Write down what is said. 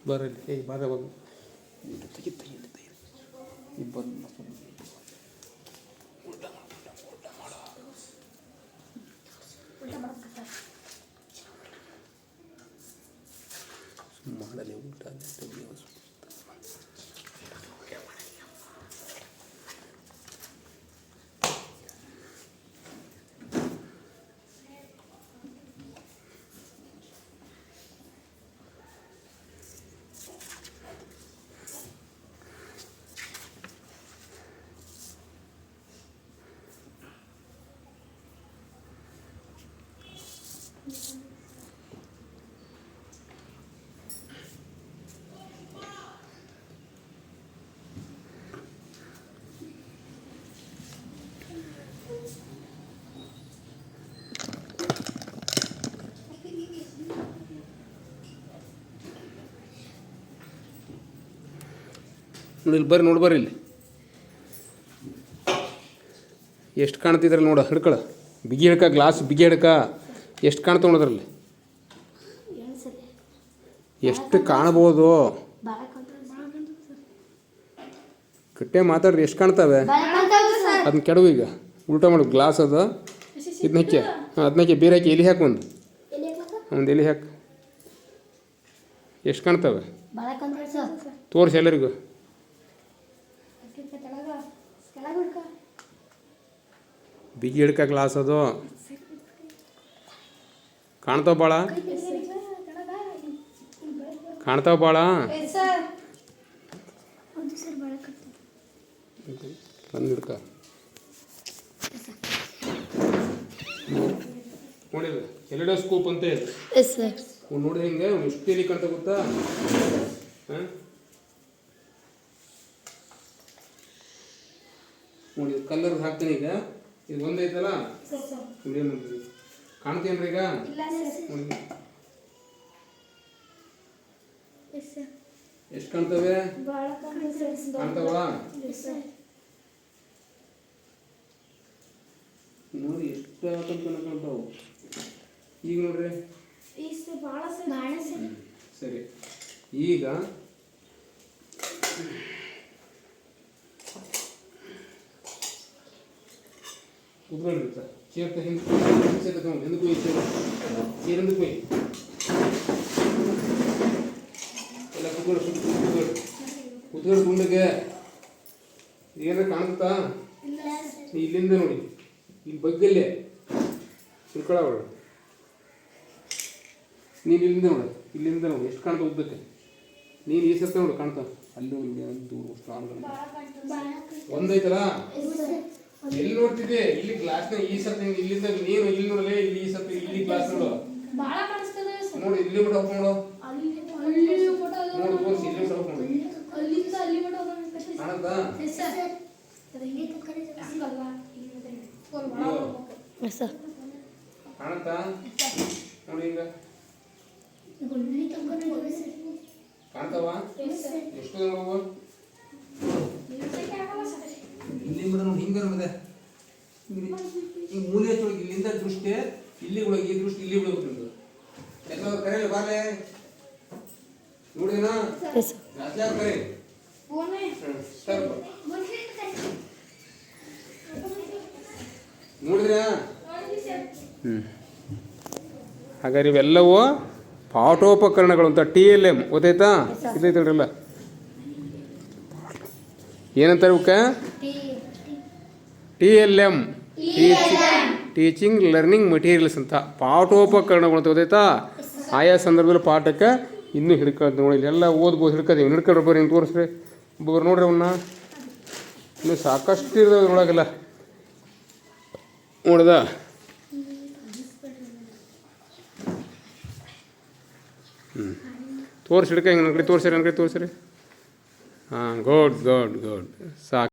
ಬರಲಿ ಬರವಾಗ ಇಬ್ಬರು ಮಾಡಲಿ ಊಟ ಇಲ್ಲಿ ಬರ್ರಿ ನೋಡಿ ಬರ್ರಿ ಇಲ್ಲಿ ಎಷ್ಟು ಕಾಣ್ತಿದ್ರಲ್ಲಿ ನೋಡ ಹಿಡ್ಕೊಳ ಬಿಗಿ ಹಿಡ್ಕ ಗ್ಲಾಸ್ ಬಿಗಿ ಹಿಡ್ಕ ಎಷ್ಟು ಕಾಣ್ತಾವ ನೋಡೋದ್ರಲ್ಲಿ ಎಷ್ಟು ಕಾಣ್ಬೋದು ಕಟ್ಟೆ ಮಾತಾಡ್ರಿ ಎಷ್ಟು ಕಾಣ್ತಾವೆ ಅದನ್ನ ಕೆಡವು ಈಗ ಉಲ್ಟಾ ಮಾಡು ಗ್ಲಾಸ್ ಅದ ಇದನ್ನ ಹಾಕಿ ಅದನ್ನ ಹಾಕಿ ಬೇರೆ ಹಾಕಿ ಎಲೆ ಹಾಕಿ ಒಂದು ಎಲೆ ಹಾಕಿ ಎಷ್ಟು ಕಾಣ್ತಾವೆ ತೋರಿಸಿ ಎಲ್ಲರಿಗೂ ಬಿಗಿ ಹಿಡ್ಕ ಗ್ಲಾಸ್ ಅದು ಕಾಣ್ತಾವ ಭಾಳ ಬಂದು ಹಿಡ್ಕ ನೋಡಿಲ್ಲ ಎಲಿಡೋಸ್ಕೋಪ್ ಅಂತ ಇದೆ ನೋಡಿ ಹಿಂಗೆ ಎಷ್ಟು ಎಲ್ಲಿ ಕಾಣ್ತಾ ಗೊತ್ತಾ ನೋಡಿ ಕಲರ್ ಹಾಕ್ತೀನಿ ಈಗ ಇದು ಒಂದೈತಲ್ಲ ಕಾಣ್ತೇನ್ರಿ ಈಗ ಎಷ್ಟು ಕಾಣ್ತವೆ ಕಾಣ್ತಾವ ನೋಡಿ ಎಷ್ಟು ಕಾಣ್ತಾವು ಈಗ ನೋಡ್ರಿ ಸರಿ ಈಗ ಕುತ್ಕೊಳ್ರಿ ಸರ್ ಚೇರ್ ಹಿಂದಕ್ಕೆ ಚೇರ್ ಹಿಂದಕ್ಕೆ ಎಲ್ಲ ಕುತ್ಕೊಳ್ಳಿ ಗುಂಡಿಗೆ ಏನಾರ ಕಾಣುತ್ತಾ ಇಲ್ಲಿಂದ ನೋಡಿ ಇಲ್ಲಿ ಬಗ್ಗಲ್ಲೇ ತಿಳ್ಕೊಳ್ಳೋಳು ನೀನು ಇಲ್ಲಿಂದ ನೋಡಿ ಎಷ್ಟು ಕಾಣ್ತಾ ಉದ್ದಕ್ಕೆ ನೀನು ಈ ಸತ್ತ ನೋಡಿ ಕಾಣ್ತಾ ಅಲ್ಲೂ ದೂರ ಒಂದೈತಲ್ಲ ಎಲ್ಲಿ ನೋಡ್ತಿದ್ದೆ ಇಲ್ಲಿ ಗ್ಲಾಸ್ನ ಈ ಸತ್ತ ಇಲ್ಲಿಂದ ನೀನು ಇಲ್ಲಿ ನೋಡಲೇ ಇಲ್ಲಿ ಈ ಸತ್ತ ಇಲ್ಲಿ ಗ್ಲಾಸ್ ನೋಡು ನೋಡಿ ಇಲ್ಲಿ ಬಿಟ್ಟು ಹೋಗ್ಕೊಂಡು ನೋಡು ತೋರಿಸಿ ಇಲ್ಲಿ ಬಿಟ್ಟು ಹೋಗ್ಕೊಂಡು ಕಾಣುತ್ತಾ ಕಾಣುತ್ತಾ ನೋಡಿ ಈಗ ಕಾಣ್ತಾವ ಎಷ್ಟು ನೋವು ಇಲ್ಲಿ ಬಿಡ ನೋಡಿ ಹಿಂಗೆ ಇದೆ ಹಿಂಗೆ ಮೂಲೆ ಹಚ್ಚೊಳಗೆ ಇಲ್ಲಿಂದ ದೃಷ್ಟಿ ಇಲ್ಲಿ ಒಳಗೆ ಈ ದೃಷ್ಟಿ ಇಲ್ಲಿ ಬಿಡಬೇಕು ಎಲ್ಲ ಕರೆಯಲ್ಲ ಬಾಲೆ ನೋಡಿನಾ ಕರೆ ನೋಡಿದ್ರ ಹಾಗಾದ್ರೆ ಇವೆಲ್ಲವೂ ಪಾಠೋಪಕರಣಗಳು ಅಂತ TLM ಗೊತ್ತಾಯ್ತಾ? ಇದೈತಲ್ರಲ್ಲ ಏನಂತಾರೆ ಇವಕ್ಕೆ? TLM ಟೀಚಿಂಗ್ ಲರ್ನಿಂಗ್ ಮಟೀರಿಯಲ್ಸ್ ಅಂತ ಪಾಠೋಪಕರಣಗಳು ಅಂತ ಗೊತ್ತಾಯ್ತಾ? ಆಯಾ ಸಂದರ್ಭದಲ್ಲಿ ಪಾಠಕ್ಕೆ ಇನ್ನೂ ಹಿಡ್ಕೊಳ್ತು ನೋಡಿ, ಎಲ್ಲ ಓದ್ಬೋದು, ಹಿಡ್ಕೊತೀವಿ. ಹಿಡ್ಕೊಂಡ್ರೆ ಬರ್ರಿ ಹಿಂಗೆ ತೋರಿಸ್ರಿ ಒಬ್ಬರು ನೋಡ್ರಿ ಅವನ್ನ. ಇನ್ನೂ ಸಾಕಷ್ಟು ಇರ್ತದೆ ನೋಡೋಕ್ಕೆಲ್ಲ ನೋಡ್ದ. ತೋರಿಸಿ ಹಿಡ್ಕ ಹಿಂಗೆ ನನ್ನ ಕಡೆ ತೋರಿಸಿರಿ, ನನ್ನ ಕಡೆ ತೋರಿಸಿರಿ. ಹಾಂ, ಗುಡ್ ಗುಡ್ ಗುಡ್, ಸಾಕು.